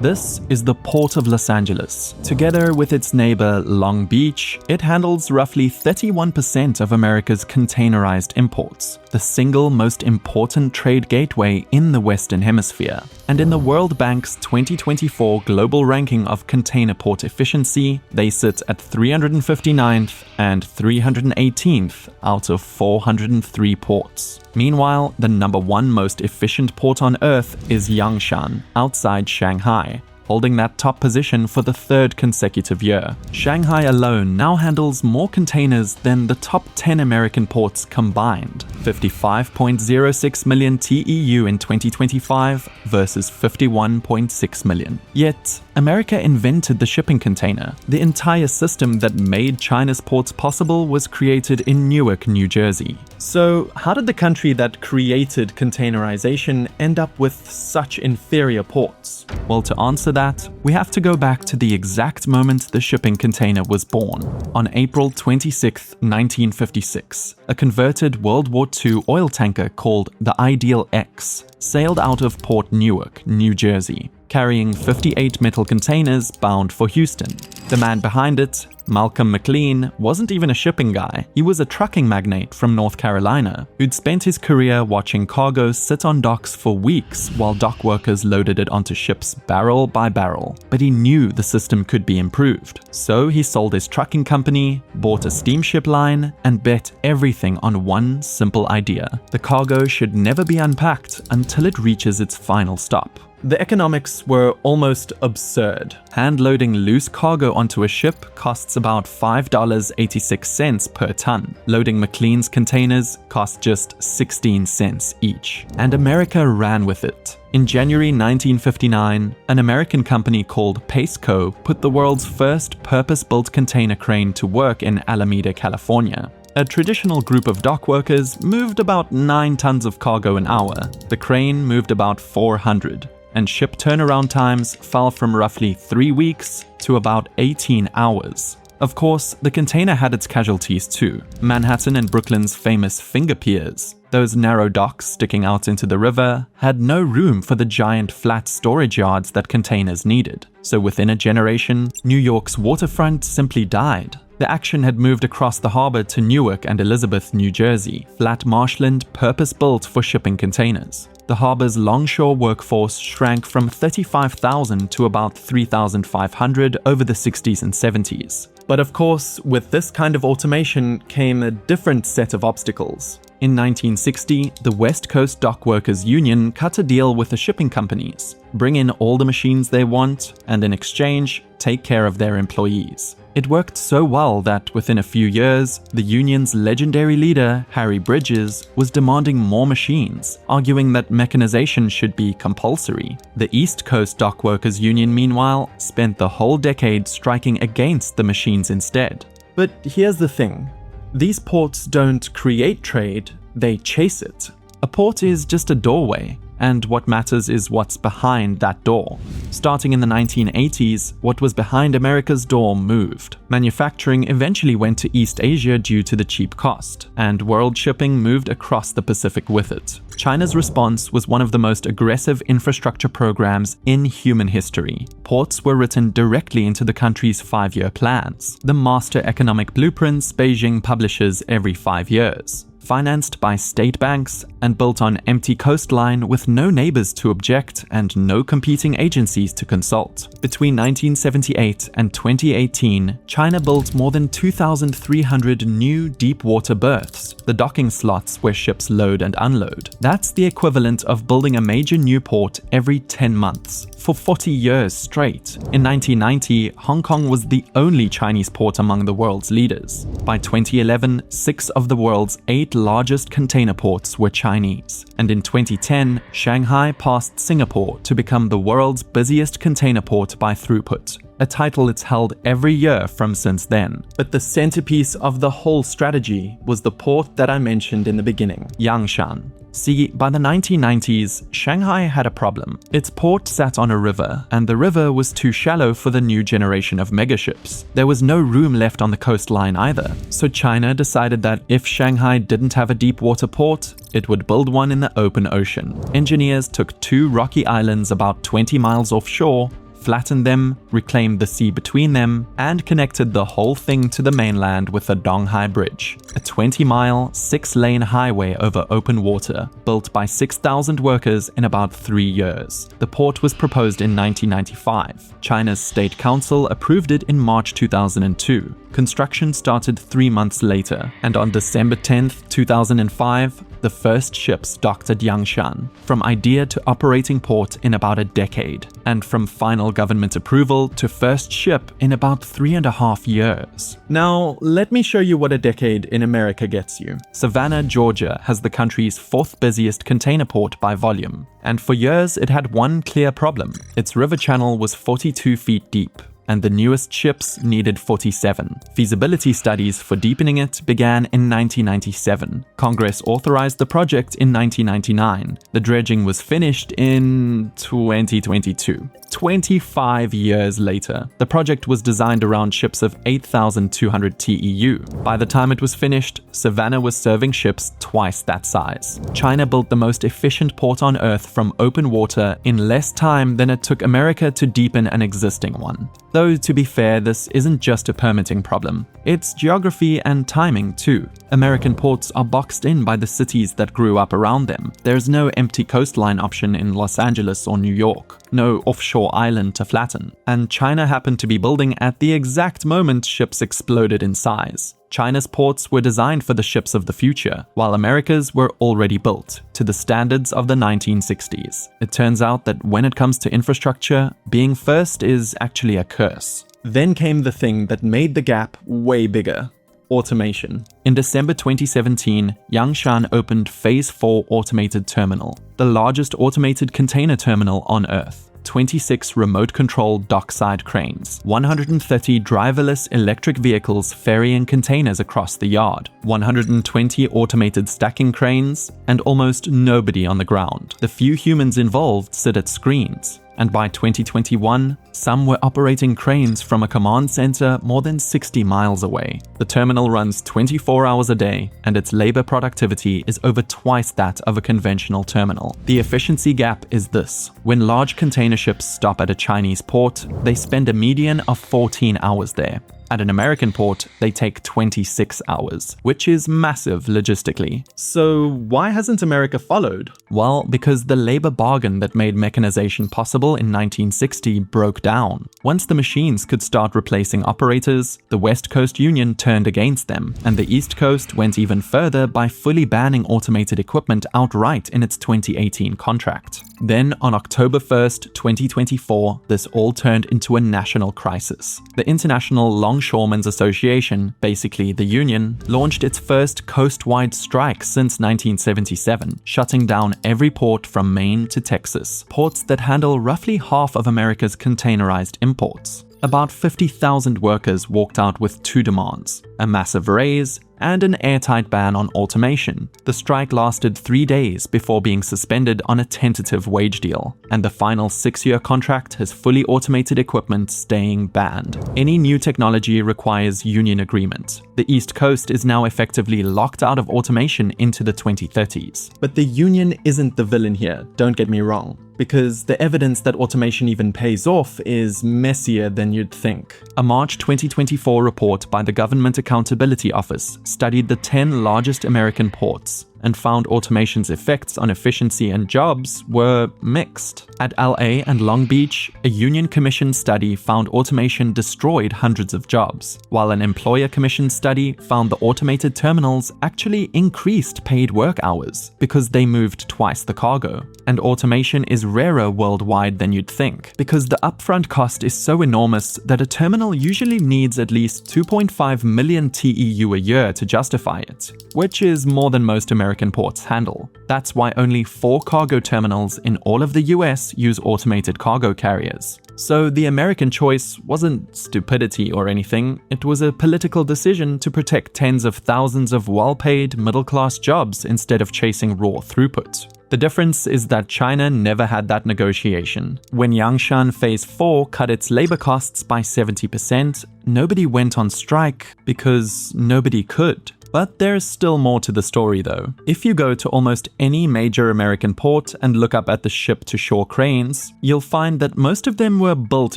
This is the Port of Los Angeles. Together with its neighbor Long Beach, it handles roughly 31% of America's containerized imports, the single most important trade gateway in the Western Hemisphere. And in the World Bank's 2024 global ranking of container port efficiency, they sit at 359th and 318th out of 403 ports. Meanwhile, the #1 most efficient port on Earth is Yangshan, outside Shanghai, holding that top position for the 3rd consecutive year. Shanghai alone now handles more containers than the top 10 American ports combined, 55.06 million TEU in 2025 versus 51.6 million. Yet, America invented the shipping container. The entire system that made China's ports possible was created in Newark, New Jersey. So, how did the country that created containerization end up with such inferior ports? Well, to answer that, we have to go back to the exact moment the shipping container was born. On April 26, 1956, a converted World War II oil tanker called the Ideal X sailed out of Port Newark, New Jersey, carrying 58 metal containers bound for Houston. The man behind it, Malcolm McLean, wasn't even a shipping guy. He was a trucking magnate from North Carolina who'd spent his career watching cargo sit on docks for weeks while dock workers loaded it onto ships barrel by barrel. But he knew the system could be improved. So he sold his trucking company, bought a steamship line, and bet everything on one simple idea. The cargo should never be unpacked until it reaches its final stop. The economics were almost absurd. Hand-loading loose cargo onto a ship costs about $5.86 per ton. Loading McLean's containers cost just 16 cents each. And America ran with it. In January 1959, an American company called Paceco put the world's first purpose-built container crane to work in Alameda, California. A traditional group of dock workers moved about 9 tons of cargo an hour. The crane moved about 400. And ship turnaround times fell from roughly 3 weeks to about 18 hours. Of course, the container had its casualties too. Manhattan and Brooklyn's famous finger piers, those narrow docks sticking out into the river, had no room for the giant flat storage yards that containers needed. So within a generation, New York's waterfront simply died. The action had moved across the harbor to Newark and Elizabeth, New Jersey, flat marshland purpose-built for shipping containers. The harbor's longshore workforce shrank from 35,000 to about 3,500 over the 60s and 70s. But of course, with this kind of automation came a different set of obstacles. In 1960, the West Coast Dock Workers Union cut a deal with the shipping companies, bring in all the machines they want, and in exchange, take care of their employees. It worked so well that within a few years, the union's legendary leader, Harry Bridges, was demanding more machines, arguing that mechanization should be compulsory. The East Coast Dock Workers Union, meanwhile, spent the whole decade striking against the machines instead. But here's the thing. These ports don't create trade, they chase it. A port is just a doorway, and what matters is what's behind that door. Starting in the 1980s, what was behind America's door moved. Manufacturing eventually went to East Asia due to the cheap cost, and world shipping moved across the Pacific with it. China's response was one of the most aggressive infrastructure programs in human history. Ports were written directly into the country's 5-year plans, the master economic blueprints Beijing publishes every 5 years. Financed by state banks and built on empty coastline with no neighbors to object and no competing agencies to consult. Between 1978 and 2018, China built more than 2,300 new deep water berths, the docking slots where ships load and unload. That's the equivalent of building a major new port every 10 months, for 40 years straight. In 1990, Hong Kong was the only Chinese port among the world's leaders. By 2011, 6 of the world's 8 largest container ports were Chinese. And in 2010, Shanghai passed Singapore to become the world's busiest container port by throughput, a title it's held every year from since then. But the centerpiece of the whole strategy was the port that I mentioned in the beginning, Yangshan. See, by the 1990s, Shanghai had a problem. Its port sat on a river, and the river was too shallow for the new generation of megaships. There was no room left on the coastline either, so China decided that if Shanghai didn't have a deep water port, it would build one in the open ocean. Engineers took 2 rocky islands about 20 miles offshore, flattened them, reclaimed the sea between them, and connected the whole thing to the mainland with the Donghai Bridge, a 20-mile, 6-lane highway over open water, built by 6,000 workers in about 3 years. The port was proposed in 1995. China's State Council approved it in March 2002. Construction started 3 months later, and on December 10, 2005, the first ships docked at Yangshan, from idea to operating port in about a decade, and from final government approval to first ship in about 3.5 years. Now, let me show you what a decade in America gets you. Savannah, Georgia has the country's 4th busiest container port by volume, and for years it had one clear problem. Its river channel was 42 feet deep, and the newest ships needed 47. Feasibility studies for deepening it began in 1997. Congress authorized the project in 1999. The dredging was finished in 2022. 25 years later, the project was designed around ships of 8,200 TEU. By the time it was finished, Savannah was serving ships twice that size. China built the most efficient port on Earth from open water in less time than it took America to deepen an existing one. Though, to be fair, this isn't just a permitting problem. It's geography and timing too. American ports are boxed in by the cities that grew up around them. There's no empty coastline option in Los Angeles or New York. No offshore island to flatten. And China happened to be building at the exact moment ships exploded in size. China's ports were designed for the ships of the future, while America's were already built to the standards of the 1960s. It turns out that when it comes to infrastructure, being first is actually a curse. Then came the thing that made the gap way bigger: automation. In December 2017, Yangshan opened Phase 4 Automated Terminal, the largest automated container terminal on Earth. 26 remote-controlled dockside cranes, 130 driverless electric vehicles ferrying containers across the yard, 120 automated stacking cranes, and almost nobody on the ground. The few humans involved sit at screens. And by 2021, some were operating cranes from a command center more than 60 miles away. The terminal runs 24 hours a day, and its labor productivity is over twice that of a conventional terminal. The efficiency gap is this: when large container ships stop at a Chinese port, they spend a median of 14 hours there. At an American port, they take 26 hours, which is massive logistically. So why hasn't America followed? Well, because the labor bargain that made mechanization possible in 1960 broke down. Once the machines could start replacing operators, the West Coast Union turned against them, and the East Coast went even further by fully banning automated equipment outright in its 2018 contract. Then, on October 1st, 2024, this all turned into a national crisis. The International Longshoremen's Association, basically the union, launched its first coast-wide strike since 1977, shutting down every port from Maine to Texas, ports that handle roughly half of America's containerized imports. About 50,000 workers walked out with two demands: a massive raise and an airtight ban on automation. The strike lasted 3 days before being suspended on a tentative wage deal, and the final 6-year contract has fully automated equipment staying banned. Any new technology requires union agreement. The East Coast is now effectively locked out of automation into the 2030s. But the union isn't the villain here, don't get me wrong, because the evidence that automation even pays off is messier than you'd think. A March 2024 report by the Government Accountability Office studied the 10 largest American ports and found automation's effects on efficiency and jobs were mixed. At LA and Long Beach, a union-commissioned study found automation destroyed hundreds of jobs, while an employer-commissioned study found the automated terminals actually increased paid work hours because they moved twice the cargo. And automation is rarer worldwide than you'd think, because the upfront cost is so enormous that a terminal usually needs at least 2.5 million TEU a year to justify it, which is more than most American ports handle. That's why only 4 cargo terminals in all of the US use automated cargo carriers. So the American choice wasn't stupidity or anything, it was a political decision to protect tens of thousands of well-paid, middle-class jobs instead of chasing raw throughput. The difference is that China never had that negotiation. When Yangshan Phase 4 cut its labor costs by 70%, nobody went on strike because nobody could. But there's still more to the story though. If you go to almost any major American port and look up at the ship-to-shore cranes, you'll find that most of them were built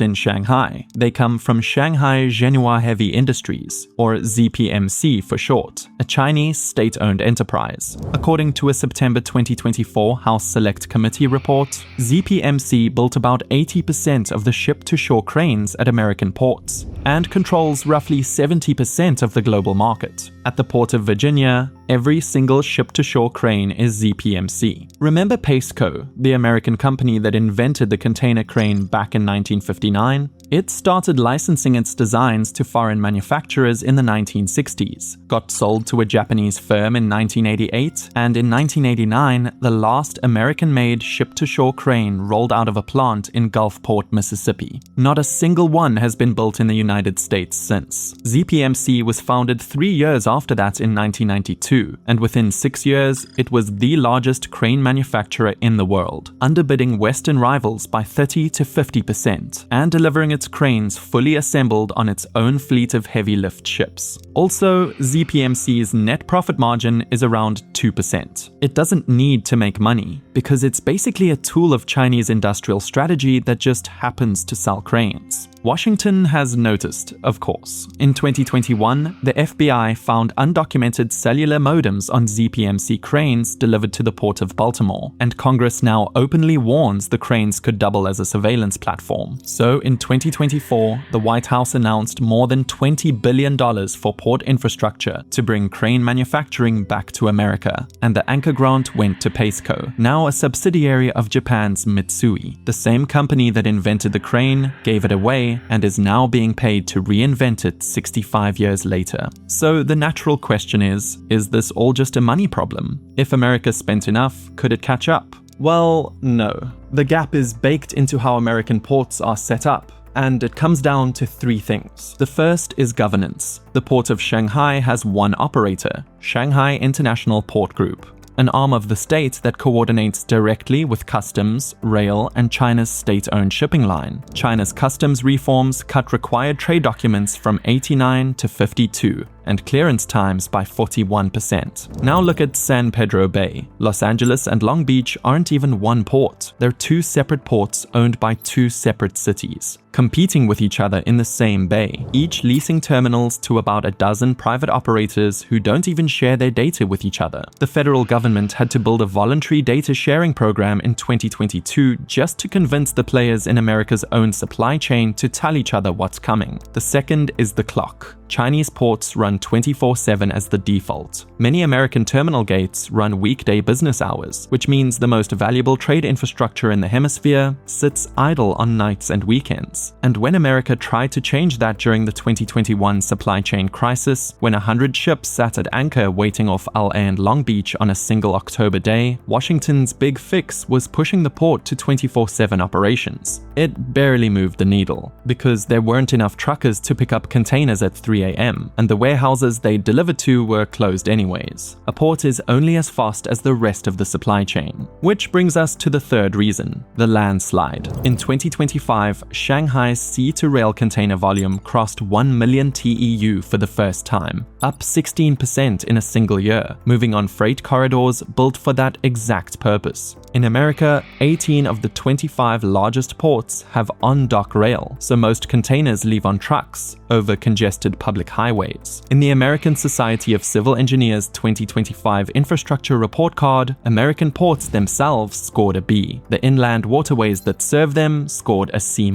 in Shanghai. They come from Shanghai Zhenhua Heavy Industries, or ZPMC for short, a Chinese state-owned enterprise. According to a September 2024 House Select Committee report, ZPMC built about 80% of the ship-to-shore cranes at American ports and controls roughly 70% of the global market. At the Port of Virginia, every single ship-to-shore crane is ZPMC. Remember Paceco, the American company that invented the container crane back in 1959? It started licensing its designs to foreign manufacturers in the 1960s, got sold to a Japanese firm in 1988, and in 1989, the last American-made ship-to-shore crane rolled out of a plant in Gulfport, Mississippi. Not a single one has been built in the United States since. ZPMC was founded 3 years after that in 1992, and within 6 years, it was the largest crane manufacturer in the world, underbidding Western rivals by 30 to 50%, and delivering its cranes fully assembled on its own fleet of heavy lift ships. Also, ZPMC's net profit margin is around 2%. It doesn't need to make money, because it's basically a tool of Chinese industrial strategy that just happens to sell cranes. Washington has noticed, of course. In 2021, the FBI found undocumented cellular modems on ZPMC cranes delivered to the Port of Baltimore, and Congress now openly warns the cranes could double as a surveillance platform. So in 2024, the White House announced more than $20 billion for port infrastructure to bring crane manufacturing back to America, and the anchor grant went to Paceco, now a subsidiary of Japan's Mitsui. The same company that invented the crane gave it away and is now being paid to reinvent it 65 years later. So the natural question is this all just a money problem? If America spent enough, could it catch up? Well, no. The gap is baked into how American ports are set up, and it comes down to 3 things. The first is governance. The Port of Shanghai has one operator, Shanghai International Port Group, an arm of the state that coordinates directly with customs, rail, and China's state-owned shipping line. China's customs reforms cut required trade documents from 89 to 52, and clearance times by 41%. Now look at San Pedro Bay. Los Angeles and Long Beach aren't even one port. They're 2 separate ports owned by 2 separate cities, competing with each other in the same bay, each leasing terminals to about a dozen private operators who don't even share their data with each other. The federal government had to build a voluntary data sharing program in 2022 just to convince the players in America's own supply chain to tell each other what's coming. The second is the clock. Chinese ports run 24/7 as the default. Many American terminal gates run weekday business hours, which means the most valuable trade infrastructure in the hemisphere sits idle on nights and weekends. And when America tried to change that during the 2021 supply chain crisis, when 100 ships sat at anchor waiting off LA and Long Beach on a single October day, Washington's big fix was pushing the port to 24/7 operations. It barely moved the needle, because there weren't enough truckers to pick up containers at 3 a.m., and the warehouses they delivered to were closed anyways. A port is only as fast as the rest of the supply chain. Which brings us to the third reason, the landslide. In 2025, Shanghai's sea-to-rail container volume crossed 1 million TEU for the first time, up 16% in a single year, moving on freight corridors built for that exact purpose. In America, 18 of the 25 largest ports have on-dock rail, so most containers leave on trucks over congested public highways. In the American Society of Civil Engineers 2025 Infrastructure Report Card, American ports themselves scored a B. The inland waterways that serve them scored a C-.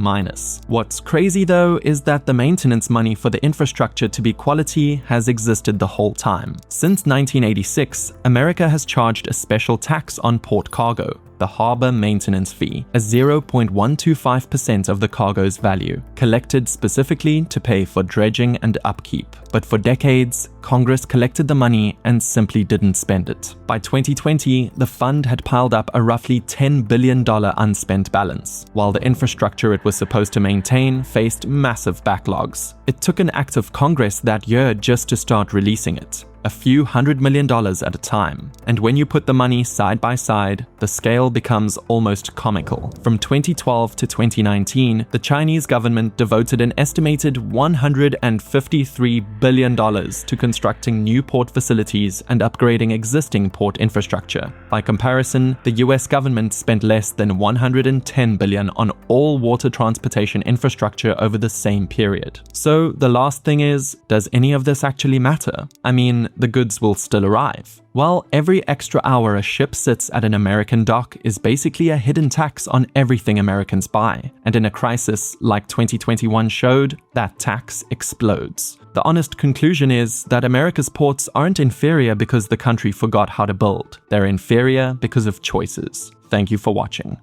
What's crazy though is that the maintenance money for the infrastructure to be quality has existed the whole time. Since 1986, America has charged a special tax on port cargo, the harbor maintenance fee, a 0.125% of the cargo's value, collected specifically to pay for dredging and upkeep. But for decades, Congress collected the money and simply didn't spend it. By 2020, the fund had piled up a roughly $10 billion unspent balance, while the infrastructure it was supposed to maintain faced massive backlogs. It took an act of Congress that year just to start releasing it, a few $100 million at a time. And when you put the money side by side, the scale becomes almost comical. From 2012 to 2019, the Chinese government devoted an estimated $153 billion to constructing new port facilities and upgrading existing port infrastructure. By comparison, the US government spent less than $110 billion on all water transportation infrastructure over the same period. So the last thing is, does any of this actually matter? I mean, the goods will still arrive. Well, every extra hour a ship sits at an American dock is basically a hidden tax on everything Americans buy. And in a crisis like 2021 showed, that tax explodes. The honest conclusion is that America's ports aren't inferior because the country forgot how to build. They're inferior because of choices. Thank you for watching.